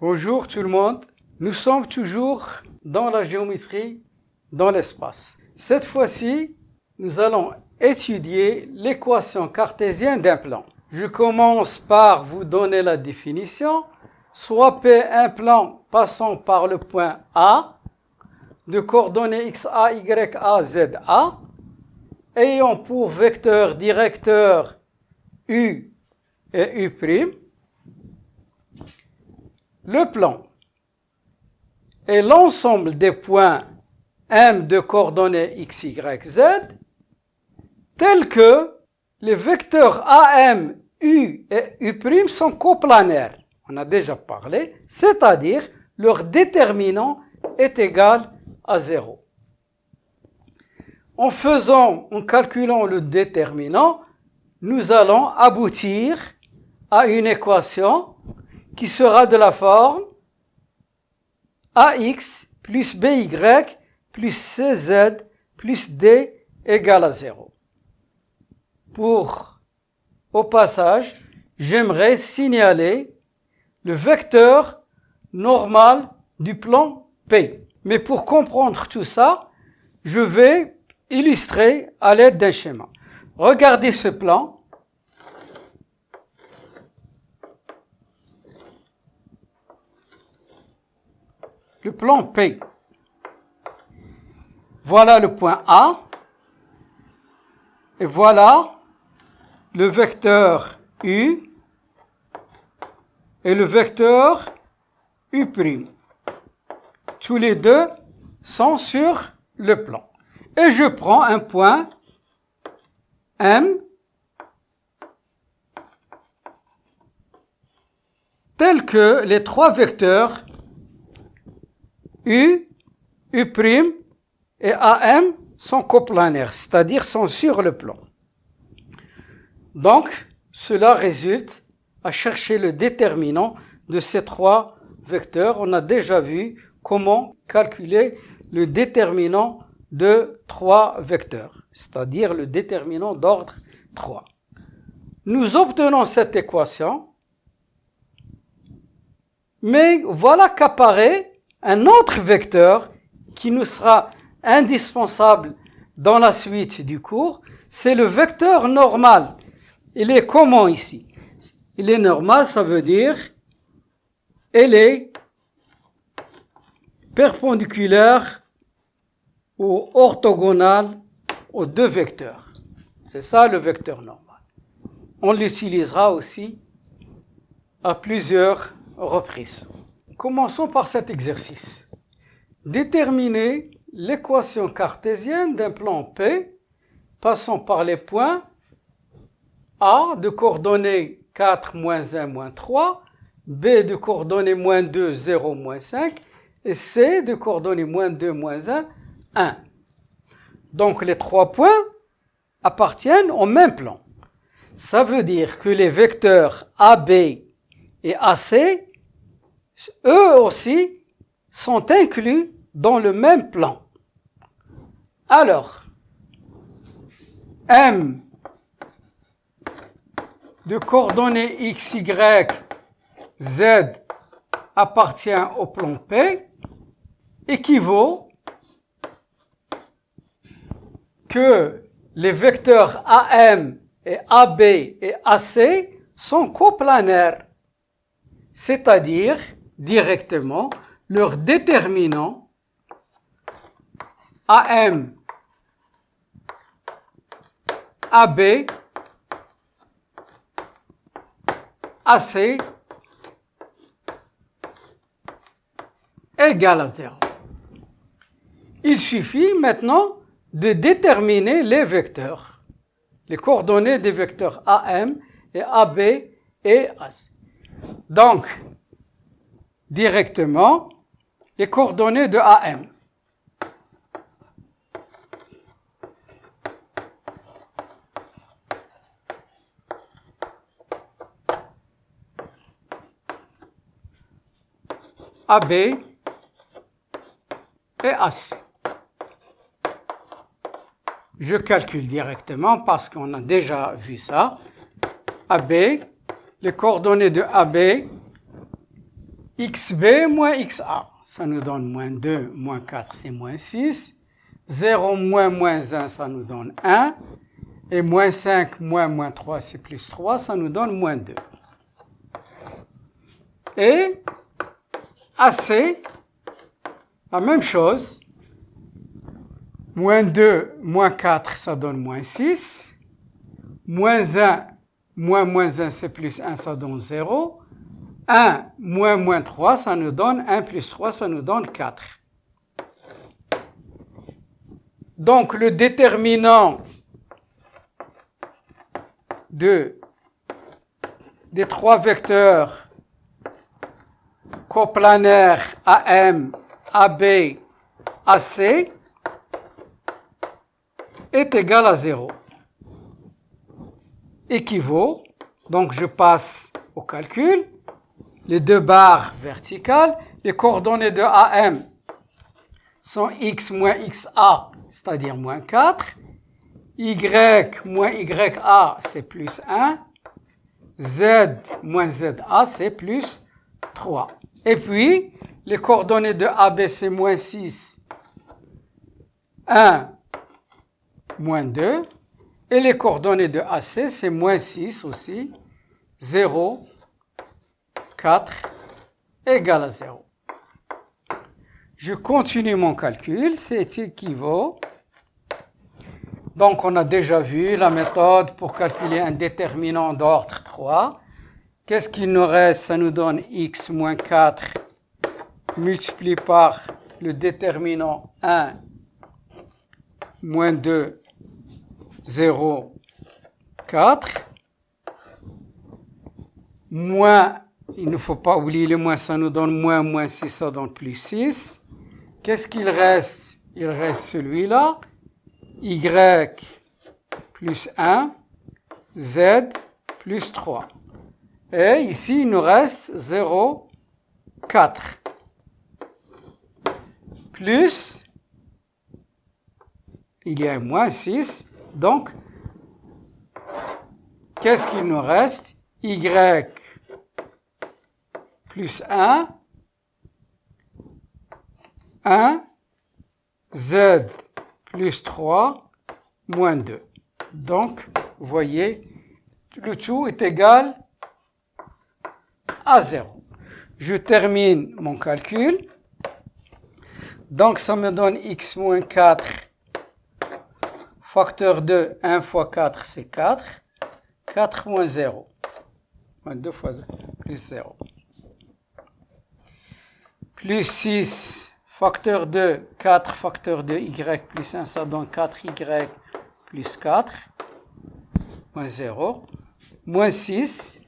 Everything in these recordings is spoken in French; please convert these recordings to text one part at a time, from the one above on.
Bonjour tout le monde, nous sommes toujours dans la géométrie dans l'espace. Cette fois-ci, nous allons étudier l'équation cartésienne d'un plan. Je commence par vous donner la définition. Soit P un plan passant par le point A, de coordonnées XA, YA, ZA, ayant pour vecteur directeur U et U', le plan est l'ensemble des points M de coordonnées X, Y, Z, tels que les vecteurs AM, U et U' sont coplanaires. On a déjà parlé, c'est-à-dire leur déterminant est égal à 0. En calculant le déterminant, nous allons aboutir à une équation qui sera de la forme AX plus BY plus CZ plus D égale à 0. Au passage, j'aimerais signaler le vecteur normal du plan P. Mais pour comprendre tout ça, je vais illustrer à l'aide d'un schéma. Regardez ce plan. Le plan P. Voilà le point A. Et voilà le vecteur U et le vecteur U'. Tous les deux sont sur le plan. Et je prends un point M tel que les trois vecteurs U, U' et AM sont coplanaires, c'est-à-dire sont sur le plan. Donc, cela résulte à chercher le déterminant de ces trois vecteurs. On a déjà vu comment calculer le déterminant de trois vecteurs, c'est-à-dire le déterminant d'ordre 3. Nous obtenons cette équation, mais voilà qu'apparaît un autre vecteur qui nous sera indispensable dans la suite du cours, c'est le vecteur normal. Il est comment ici? Il est normal, ça veut dire il est perpendiculaire ou orthogonal aux deux vecteurs. C'est ça le vecteur normal. On l'utilisera aussi à plusieurs reprises. Commençons par cet exercice. Déterminer l'équation cartésienne d'un plan P passant par les points A de coordonnées 4, moins 1, moins 3, B de coordonnées moins 2, 0, moins 5, et C de coordonnées moins 2, moins 1, 1. Donc les trois points appartiennent au même plan. Ça veut dire que les vecteurs AB et AC, eux aussi, sont inclus dans le même plan. Alors, M de coordonnées X, Y, Z appartient au plan P, équivaut que les vecteurs AM et AB et AC sont coplanaires, c'est-à-dire directement leur déterminant AM, AB, AC égale à 0. Il suffit maintenant de déterminer les vecteurs, les coordonnées des vecteurs AM et AB et AC. Donc, directement, les coordonnées de AM. AB et AC. Je calcule directement parce qu'on a déjà vu ça. AB, les coordonnées de AB, xb moins xa. Ça nous donne moins 2, moins 4, c'est moins 6. 0 moins moins 1, ça nous donne 1. Et moins 5 moins 3, c'est plus 3, ça nous donne moins 2. Et AC, la même chose. Moins 2 moins 4, ça donne moins 6. Moins 1 moins 1, c'est plus 1, ça donne 0. 1 moins 3, ça nous donne 1 plus 3, ça nous donne 4. Donc, le déterminant des trois vecteurs coplanaires AM, AB, AC est égal à 0. Équivaut, donc je passe au calcul, les deux barres verticales, les coordonnées de AM sont x moins xa, c'est-à-dire moins 4, y moins ya, c'est plus 1, z moins za, c'est plus 3. Et puis, les coordonnées de AB, c'est moins 6, 1, moins 2, et les coordonnées de AC, c'est moins 6 aussi, 0, 4, égale à 0. Je continue mon calcul, c'est équivaut. Donc, on a déjà vu la méthode pour calculer un déterminant d'ordre 3. Qu'est-ce qu'il nous reste? Ça nous donne x moins 4 multiplié par le déterminant 1 moins 2, 0, 4. Moins, il ne faut pas oublier le moins, ça nous donne moins 6, ça donne plus 6. Qu'est-ce qu'il reste? Il reste celui-là. Y plus 1, Z plus 3. Et ici, il nous reste 0, 4. Plus, il y a un moins 6. Donc, qu'est-ce qu'il nous reste? Y plus 1, Z plus 3, moins 2. Donc, vous voyez, le tout est égal à 0. Je termine mon calcul. Donc, ça me donne x moins 4, facteur de 1 fois 4, c'est 4. 4 moins 0. Moins 2 fois 0, plus 0. Plus 6. Facteur de 4, facteur de y plus 1, ça donne 4y plus 4, moins 0. Moins 6,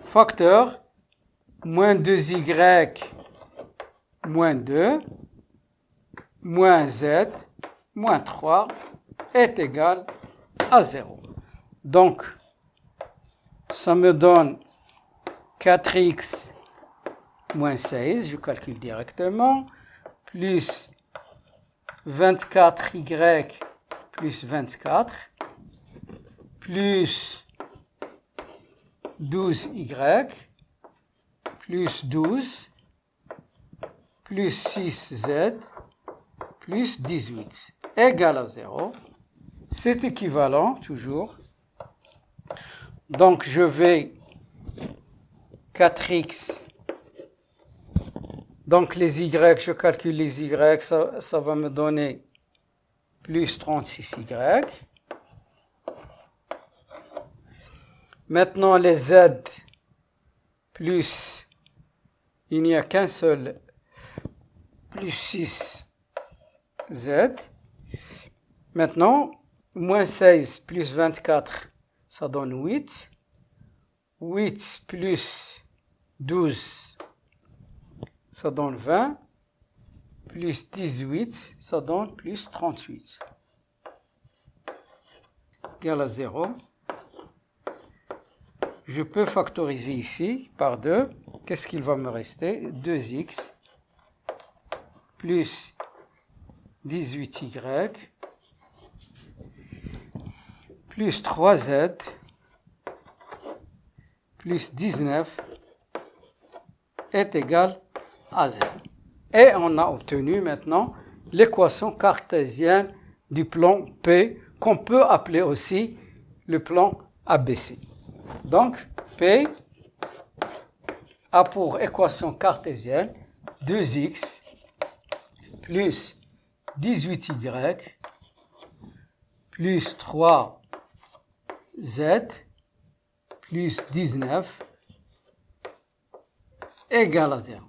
facteur, moins 2y moins 2, moins z, moins 3, est égal à 0. Donc, ça me donne 4x moins 16, je calcule directement, plus 24y plus 24, plus 12y, plus 12, plus 6z, plus 18, égale à 0. C'est équivalent, toujours. Donc, je vais 4x. Donc, les y, je calcule les y, ça va me donner plus 36y. Maintenant, les z, plus, il n'y a qu'un seul, plus 6z. Maintenant, moins 16 plus 24, ça donne 8. 8 plus 12, ça donne 20, plus 18, ça donne plus 38. Égal à 0. Je peux factoriser ici par 2. Qu'est-ce qu'il va me rester? 2x plus 18y plus 3z plus 19 est égal à 0. Et on a obtenu maintenant l'équation cartésienne du plan P, qu'on peut appeler aussi le plan ABC. Donc, P a pour équation cartésienne 2x plus 18y plus 3z plus 19 égale à 0.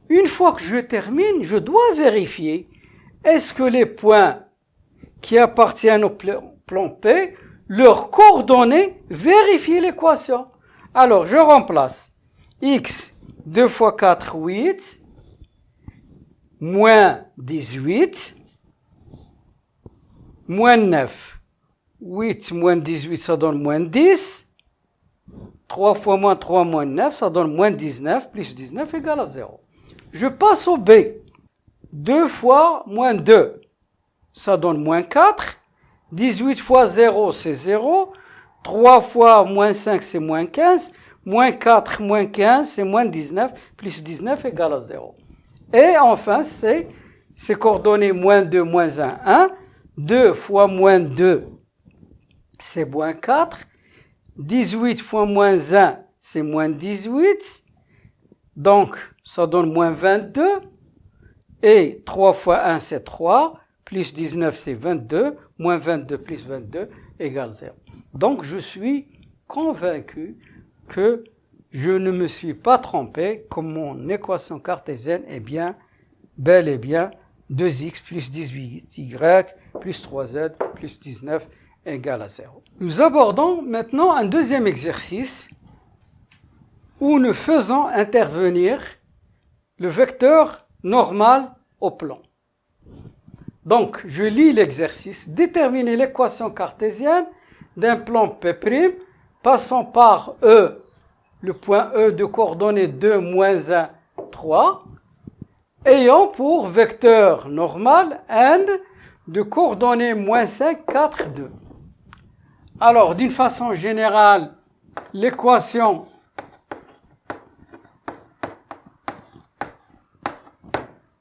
Une fois que je termine, je dois vérifier est-ce que les points qui appartiennent au plan P, leurs coordonnées, vérifient l'équation. Alors, je remplace x 2 fois 4, 8, moins 18, moins 9. 8 moins 18, ça donne moins 10. 3 fois moins 3 moins 9, ça donne moins 19, plus 19 égale à 0. Je passe au B. 2 fois moins 2, ça donne moins 4. 18 fois 0, c'est 0. 3 fois moins 5, c'est moins 15. Moins 4, moins 15, c'est moins 19. Plus 19 égale à 0. Et enfin, c'est coordonnées moins 2, moins 1, 1. 2 fois moins 2, c'est moins 4. 18 fois moins 1, c'est moins 18. Donc, ça donne moins 22. Et 3 fois 1, c'est 3. Plus 19, c'est 22. Moins 22 plus 22 égale 0. Donc, je suis convaincu que je ne me suis pas trompé, que mon équation cartésienne est bien, bel et bien, 2x plus 18y plus 3z plus 19 égale à 0. Nous abordons maintenant un deuxième exercice où nous faisons intervenir le vecteur normal au plan. Donc, je lis l'exercice. Déterminer l'équation cartésienne d'un plan P' passant par E, le point E de coordonnées 2, moins 1, 3, ayant pour vecteur normal n de coordonnées moins 5, 4, 2. Alors, d'une façon générale, l'équation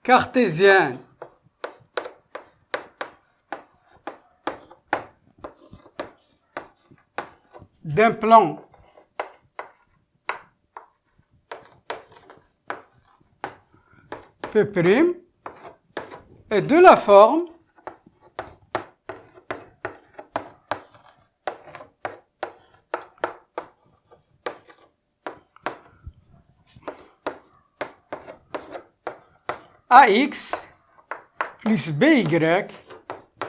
cartésienne d'un plan P' est de la forme AX plus BY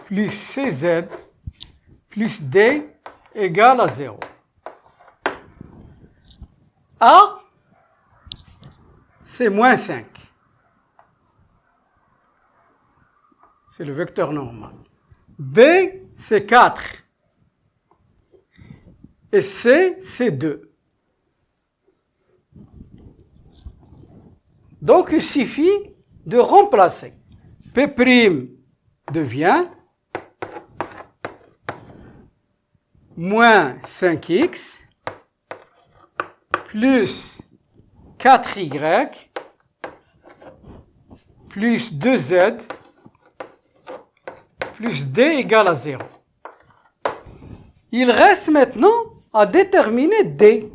plus CZ plus D égale à 0. A, c'est moins 5. C'est le vecteur normal. B, c'est 4. Et C, c'est 2. Donc, il suffit de remplacer. P' devient moins 5x plus 4y plus 2z plus d égale à 0. Il reste maintenant à déterminer d.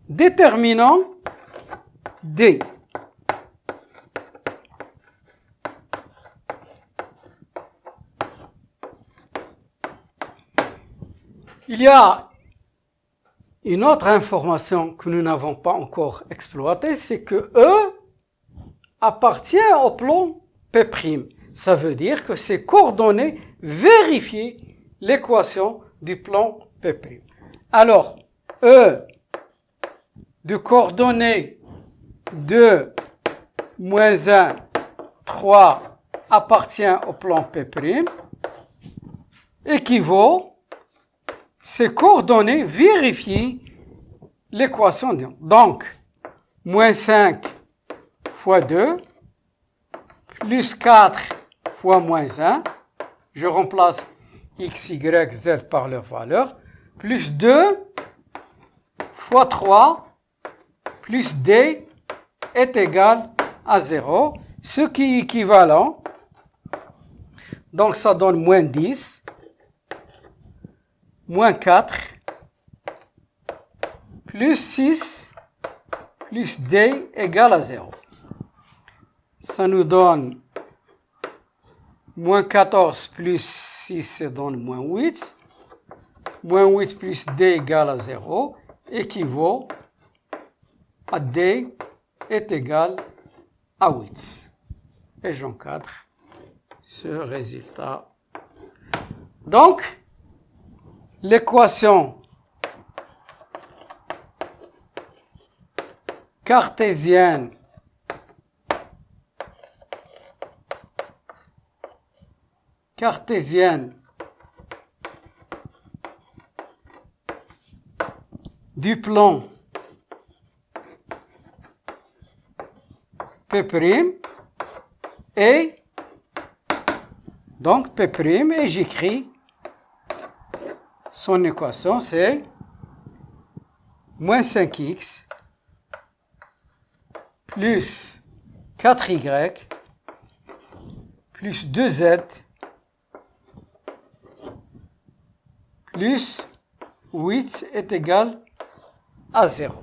Déterminant d. Il y a une autre information que nous n'avons pas encore exploitée, c'est que E appartient au plan P'. Ça veut dire que ces coordonnées vérifient l'équation du plan P'. Alors, E de coordonnées 2, moins 1, 3 appartient au plan P', équivaut, ces coordonnées vérifient l'équation. Donc, moins 5 fois 2, plus 4 fois moins 1, je remplace x, y, z par leur valeur, plus 2 fois 3, plus d est égal à 0, ce qui est équivalent. Donc ça donne moins 10, moins 4, plus 6, plus D égale à 0. Ça nous donne moins 14 plus 6, ça donne moins 8. Moins 8 plus D égale à 0 équivaut à D est égal à 8. Et j'encadre ce résultat. Donc, l'équation cartésienne du plan P' et donc P' et j'écris son équation, c'est moins 5x plus 4y plus 2z plus 8 est égal à 0.